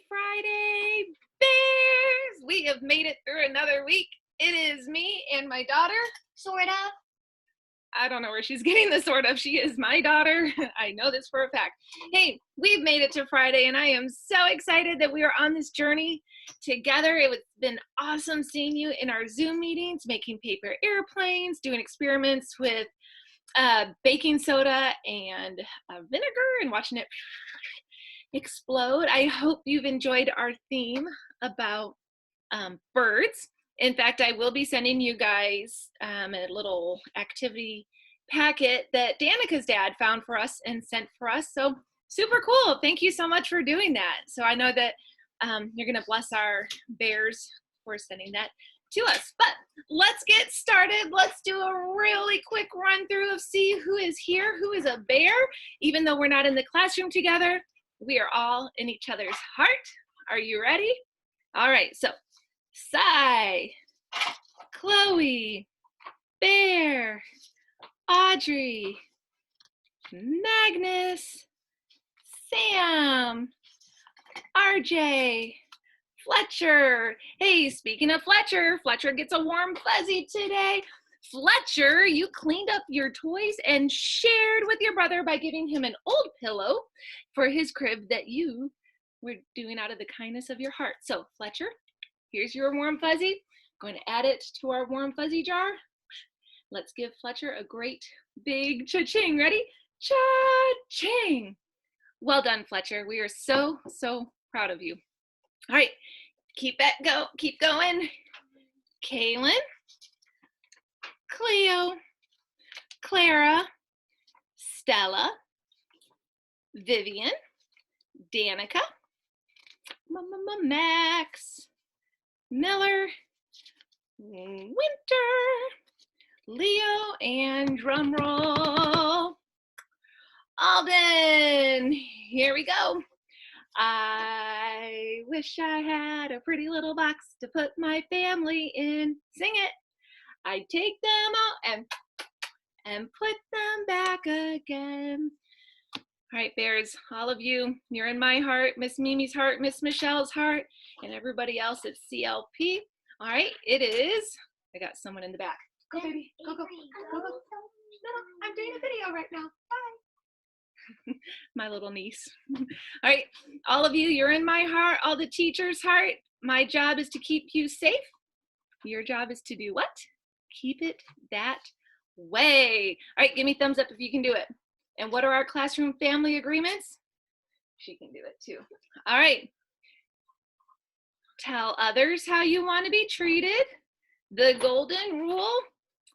Friday, Bears! We have made it through another week. It is me and my daughter. Sort of. I don't know where she's getting the sort of. She is my daughter. I know this for a fact. Hey, we've made it to Friday, and I am so excited that we are on this journey together. It's been awesome seeing you in our Zoom meetings, making paper airplanes, doing experiments with baking soda and vinegar and watching it explode. I hope you've enjoyed our theme about birds. In fact, I will be sending you guys a little activity packet that Danica's dad found for us and sent for us. So super cool. Thank you so much for doing that. So I know that you're going to bless our bears for sending that to us. But let's get started. Let's do a really quick run through of see who is here, who is a bear. Even though we're not in the classroom together, we are all in each other's heart. Are you ready? All right, so Sai, Chloe, Bear, Audrey, Magnus, Sam, RJ, Fletcher. Hey, speaking of Fletcher, Fletcher gets a warm fuzzy today. Fletcher, you cleaned up your toys and shared with your brother by giving him an old pillow for his crib that you were doing out of the kindness of your heart. So Fletcher, here's your warm fuzzy. I'm going to add it to our warm fuzzy jar. Let's give Fletcher a great big cha-ching. Ready? Cha-ching. Well done, Fletcher. We are so, so proud of you. All right, keep going. Kaylin, Cleo, Clara, Stella, Vivian, Danica, Max, Miller, Winter, Leo, and drum roll, Alden. Here we go. I wish I had a pretty little box to put my family in. Sing it. I'd take them out and put them back again. All right, bears, all of you, you're in my heart, Miss Mimi's heart, Miss Michelle's heart, and everybody else at CLP. All right, it is, I got someone in the back. Go, baby, go. No, I'm doing a video right now. Bye. My little niece. All right, all of you, you're in my heart, all the teachers' heart. My job is to keep you safe. Your job is to do what? Keep it that way. All right, give me thumbs up if you can do it. And what are our classroom family agreements? She can do it too. All right. Tell others how you want to be treated. The golden rule.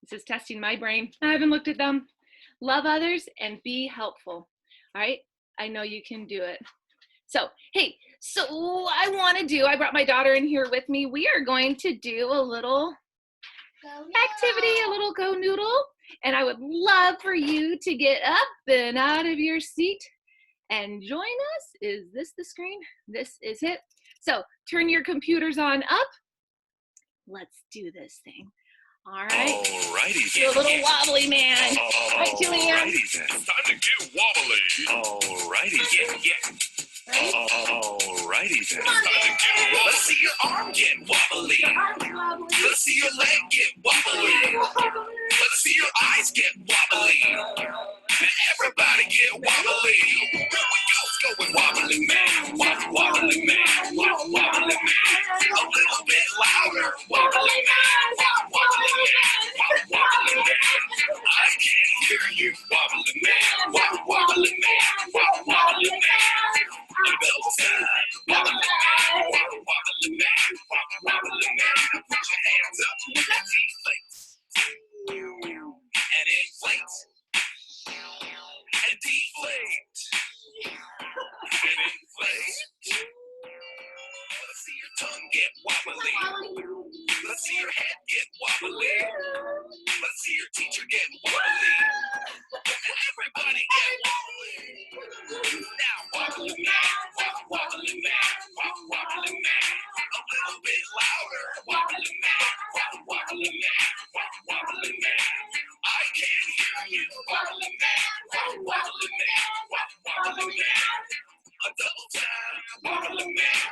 This is testing my brain. I haven't looked at them. Love others and be helpful. All right. I know you can do it. So, hey, I brought my daughter in here with me. We are going to do a little activity, a little go noodle. And I would love for you to get up and out of your seat and join us. Is this the screen? This is it. So turn your computers on up. Let's do this thing. All right. Alrighty. Do a little wobbly man. Right, Julian? Alrighty then. It's time to get wobbly. Alrighty, yeah. Alrighty then. It's time to get wobbly. Let's see your arm get wobbly. Let's see your leg get wobbly. Let's see your eyes get wobbly. And everybody get wobbly. Here we go. Going wobbly man. Wobbly man. Wobbly man. A little bit louder. Wobbly man. Wobbly man. Wobbly man. I can't hear you. Wobbly man. Wobbly man. Wobbly man. The bell's time. Wobbly man. Wobbly man. Wobbly man. Put your hands up with that deflate. And inflate. And deflate. And inflate. Let's see your tongue get wobbly. Let's see your head get wobbly. Let's see your teacher get wobbly. And everybody get wobbly. Now wobbly man. Wobbly man. Wobbly man. A little bit louder. Wobbly man. Wobbly man. Wobbly man. I can't hear you. Wobbly man. Wobbly man. Wobbly man. A double time. Wobbly man.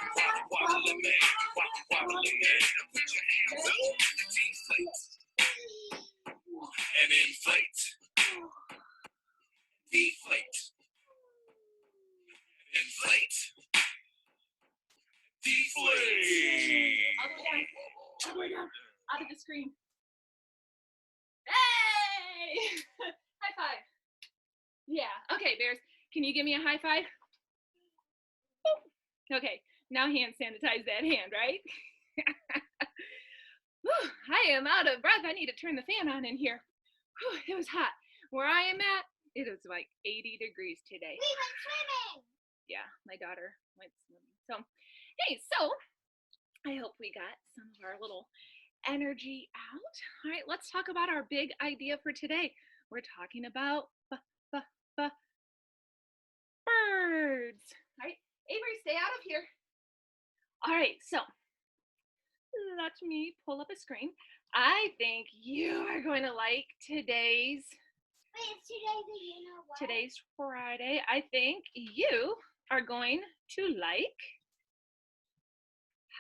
all the way down, out of the screen. Hey! High five. Yeah. Okay, Bears. Can you give me a high five? Okay. Now hand sanitize that hand, right? Whew, I am out of breath. I need to turn the fan on in here. Whew, it was hot. Where I am at, it was like 80 degrees today. We went swimming. Yeah, my daughter went swimming. So, hey, so I hope we got some of our little energy out. All right, let's talk about our big idea for today. We're talking about birds. All right, Avery, stay out of here. All right, so let me pull up a screen. I think you are going to like today's. Wait, it's today the you know what? Today's Friday. I think you are going to like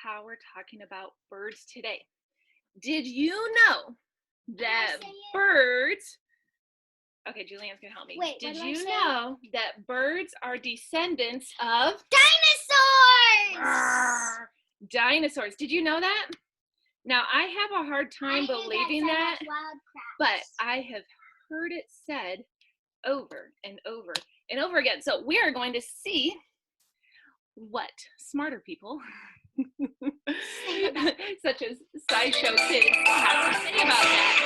how we're talking about birds today. Did you know that say it? birds, okay, Julianne's gonna help me. Wait, did what do I you say? know that birds are descendants of Dinosaurs! dinosaurs? Did you know that? Now, I have a hard time believing that, but I have heard it said over and over and over again. So we are going to see what smarter people, such as SciShow Kids, have to say about that.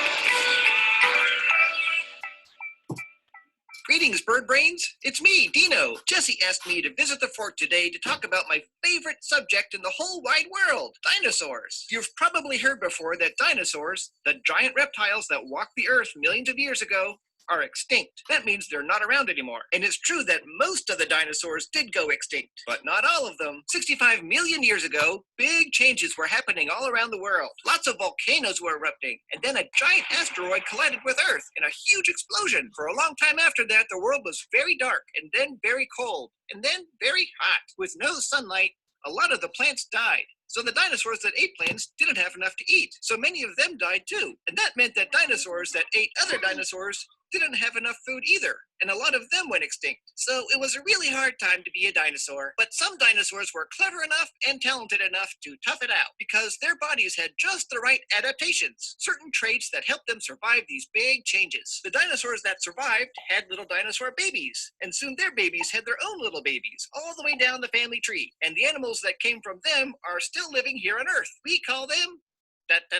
Greetings, bird brains. It's me, Dino. Jesse asked me to visit the fort today to talk about my favorite subject in the whole wide world, dinosaurs. You've probably heard before that dinosaurs, the giant reptiles that walked the earth millions of years ago, are extinct. That means they're not around anymore. And it's true that most of the dinosaurs did go extinct, but not all of them. 65 million years ago, big changes were happening all around the world. Lots of volcanoes were erupting, and then a giant asteroid collided with Earth in a huge explosion. For a long time after that, the world was very dark, and then very cold, and then very hot. With no sunlight, a lot of the plants died. So the dinosaurs that ate plants didn't have enough to eat. So many of them died too. And that meant that dinosaurs that ate other dinosaurs didn't have enough food either, and a lot of them went extinct. So it was a really hard time to be a dinosaur, but some dinosaurs were clever enough and talented enough to tough it out because their bodies had just the right adaptations, certain traits that helped them survive these big changes. The dinosaurs that survived had little dinosaur babies, and soon their babies had their own little babies, all the way down the family tree. And the animals that came from them are still living here on Earth. We call them birds.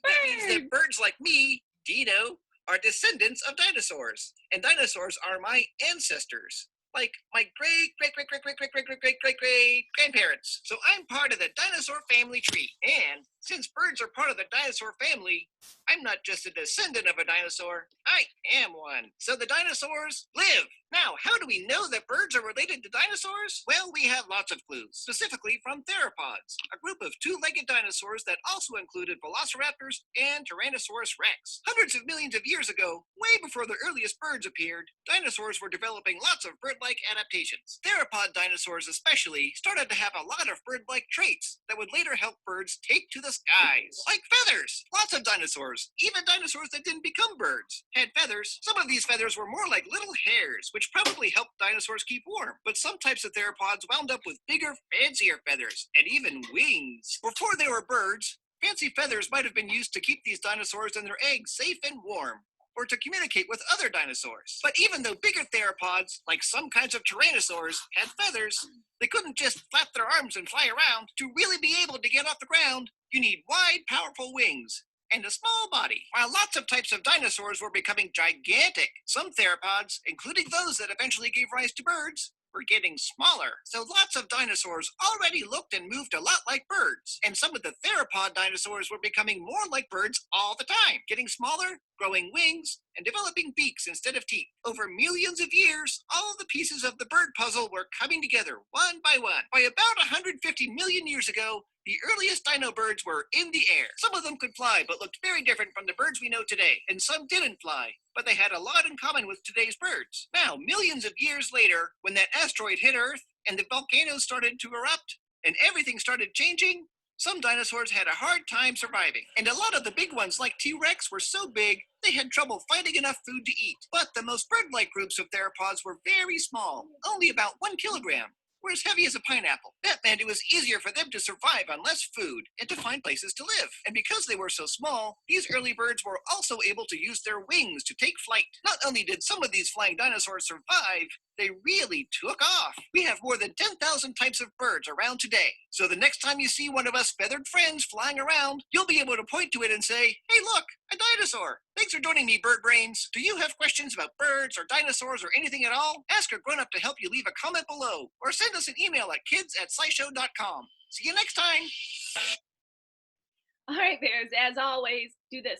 That means that birds like me, Dino, are descendants of dinosaurs, and dinosaurs are my ancestors, like my great grandparents. So I'm part of the dinosaur family tree, and since birds are part of the dinosaur family, I'm not just a descendant of a dinosaur, I am one. So the dinosaurs live. Now, how do we know that birds are related to dinosaurs? Well, we have lots of clues, specifically from theropods, a group of two-legged dinosaurs that also included velociraptors and Tyrannosaurus rex. Hundreds of millions of years ago, way before the earliest birds appeared, dinosaurs were developing lots of bird-like adaptations. Theropod dinosaurs especially started to have a lot of bird-like traits that would later help birds take to the skies, like feathers. Lots of dinosaurs, even dinosaurs that didn't become birds, had feathers. Some of these feathers were more like little hairs, which probably helped dinosaurs keep warm. But some types of theropods wound up with bigger, fancier feathers, and even wings. Before they were birds, fancy feathers might have been used to keep these dinosaurs and their eggs safe and warm, or to communicate with other dinosaurs. But even though bigger theropods, like some kinds of tyrannosaurs, had feathers, they couldn't just flap their arms and fly around. To really be able to get off the ground, you need wide, powerful wings and a small body. While lots of types of dinosaurs were becoming gigantic, some theropods, including those that eventually gave rise to birds, were getting smaller. So lots of dinosaurs already looked and moved a lot like birds. And some of the theropod dinosaurs were becoming more like birds all the time, getting smaller, growing wings, and developing beaks instead of teeth. Over millions of years, all the pieces of the bird puzzle were coming together one by one. By about 150 million years ago, the earliest dino birds were in the air. Some of them could fly, but looked very different from the birds we know today. And some didn't fly, but they had a lot in common with today's birds. Now, millions of years later, when that asteroid hit Earth and the volcanoes started to erupt and everything started changing, some dinosaurs had a hard time surviving. And a lot of the big ones like T-Rex were so big, they had trouble finding enough food to eat. But the most bird-like groups of theropods were very small, only about 1 kilogram, were as heavy as a pineapple. That meant it was easier for them to survive on less food and to find places to live. And because they were so small, these early birds were also able to use their wings to take flight. Not only did some of these flying dinosaurs survive, they really took off. We have more than 10,000 types of birds around today. So the next time you see one of us feathered friends flying around, you'll be able to point to it and say, hey look, a dinosaur. Thanks for joining me, Bird Brains. Do you have questions about birds or dinosaurs or anything at all? Ask a grown-up to help you leave a comment below or send us an email at kids@scishow.com. See you next time. All right, bears, as always, do this.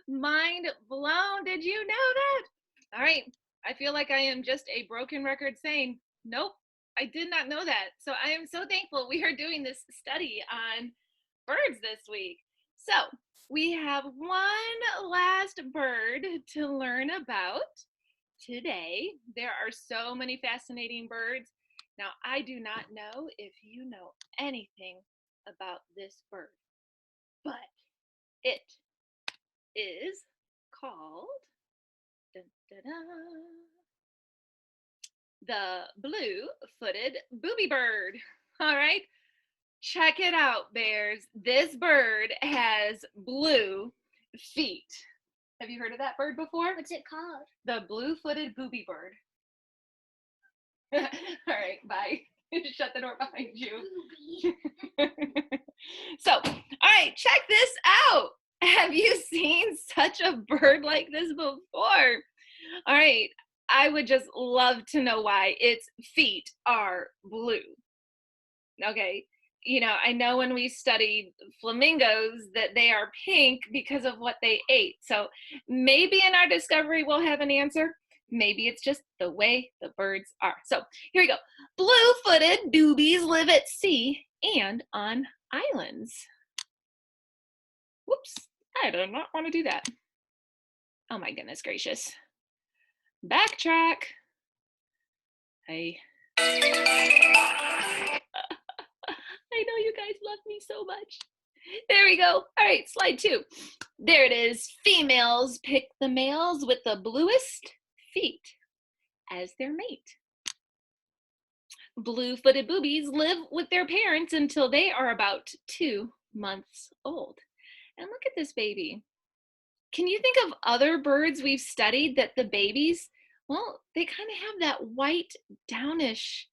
Mind blown. Did you know that? All right. I feel like I am just a broken record saying, nope, I did not know that. So I am so thankful we are doing this study on birds this week. So we have one last bird to learn about today. There are so many fascinating birds. Now, I do not know if you know anything about this bird, but it is called dun, dun, dun, the blue-footed booby bird. All right, check it out, bears. This bird has blue feet. Have you heard of that bird before? What's it called? The blue-footed booby bird. All right, bye. Shut the door behind you. So, all right, check this out. Have you seen such a bird like this before? All right, I would just love to know why its feet are blue. Okay, you know, I know when we studied flamingos that they are pink because of what they ate. So maybe in our discovery we'll have an answer. Maybe it's just the way the birds are. So here we go. Blue-footed boobies live at sea and on islands. Whoops, I do not want to do that. Oh my goodness gracious. Backtrack. I know you guys love me so much. There we go. All right, slide 2. There it is. Females pick the males with the bluest feet as their mate. Blue-footed boobies live with their parents until they are about 2 months old. And look at this baby. Can you think of other birds we've studied that the babies, well, they kind of have that white, downish,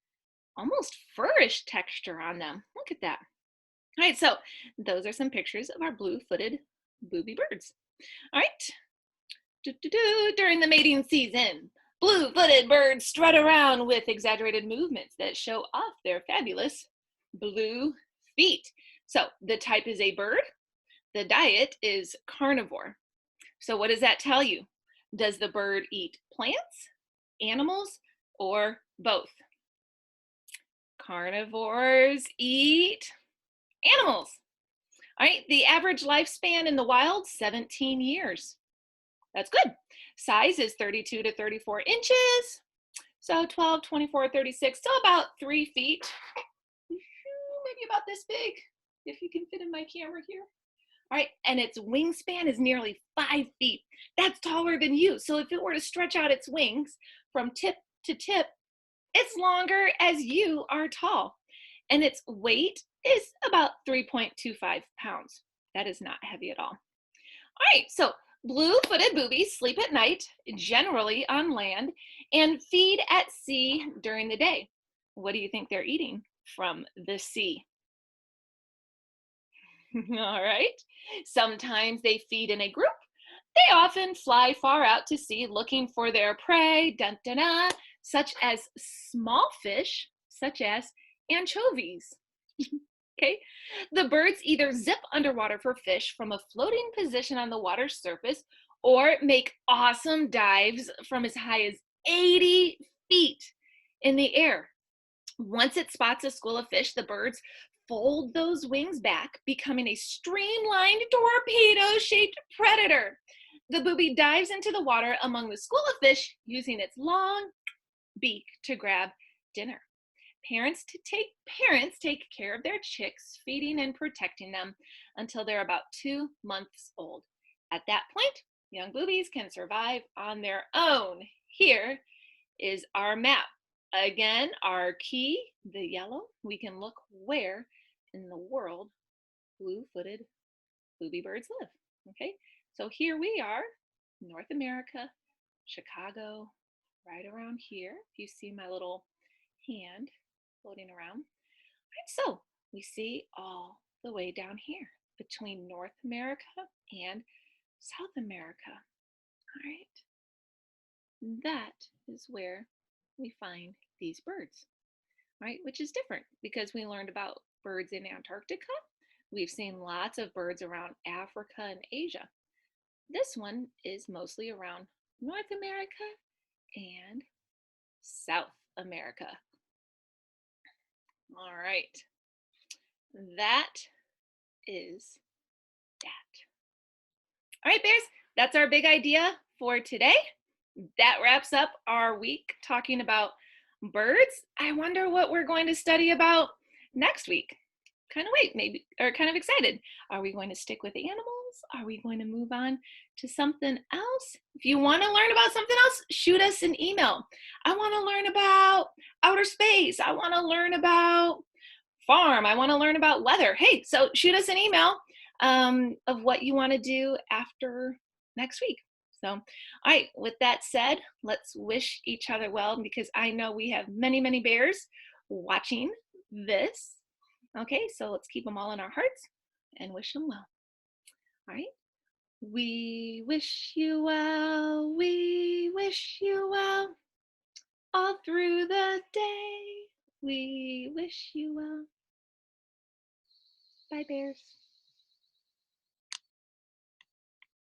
almost furish texture on them. Look at that. All right, so those are some pictures of our blue-footed booby birds. All right. During the mating season, blue-footed birds strut around with exaggerated movements that show off their fabulous blue feet. So the type is a bird. The diet is carnivore. So what does that tell you? Does the bird eat plants, animals, or both? Carnivores eat animals. All right, the average lifespan in the wild, 17 years. That's good. Size is 32 to 34 inches. So 12, 24, 36, so about 3 feet. Maybe about this big, if you can fit in my camera here. All right, and its wingspan is nearly 5 feet. That's taller than you. So if it were to stretch out its wings from tip to tip, it's longer as you are tall. And its weight is about 3.25 pounds. That is not heavy at all. All right, so blue-footed boobies sleep at night, generally on land, and feed at sea during the day. What do you think they're eating from the sea? All right. Sometimes they feed in a group. They often fly far out to sea looking for their prey, dun, dun, dun, such as small fish, such as anchovies. Okay. The birds either zip underwater for fish from a floating position on the water's surface or make awesome dives from as high as 80 feet in the air. Once it spots a school of fish, the birds fold those wings back, becoming a streamlined torpedo-shaped predator. The booby dives into the water among the school of fish using its long beak to grab dinner. Parents take care of their chicks, feeding and protecting them until they're about 2 months old. At that point, young boobies can survive on their own. Here is our map. Again, our key, the yellow, we can look where in the world blue-footed booby birds live. Okay, so here we are, North America, Chicago, right around here. If you see my little hand floating around. Right, so we see all the way down here between North America and South America. All right, that is where we find these birds, right? Which is different because we learned about birds in Antarctica. We've seen lots of birds around Africa and Asia. This one is mostly around North America and South America. All right, that is that. All right, Bears, that's our big idea for today. That wraps up our week talking about birds. I wonder what we're going to study about next week. Kind of wait, maybe, or kind of excited. Are we going to stick with animals? Are we going to move on to something else? If you want to learn about something else, shoot us an email. I want to learn about outer space. I want to learn about farm. I want to learn about weather. Hey, so shoot us an email of what you want to do after next week. So, all right, with that said, let's wish each other well because I know we have many, many bears watching this. Okay, so let's keep them all in our hearts and wish them well. All right, we wish you well, we wish you well, all through the day, we wish you well. Bye, bears.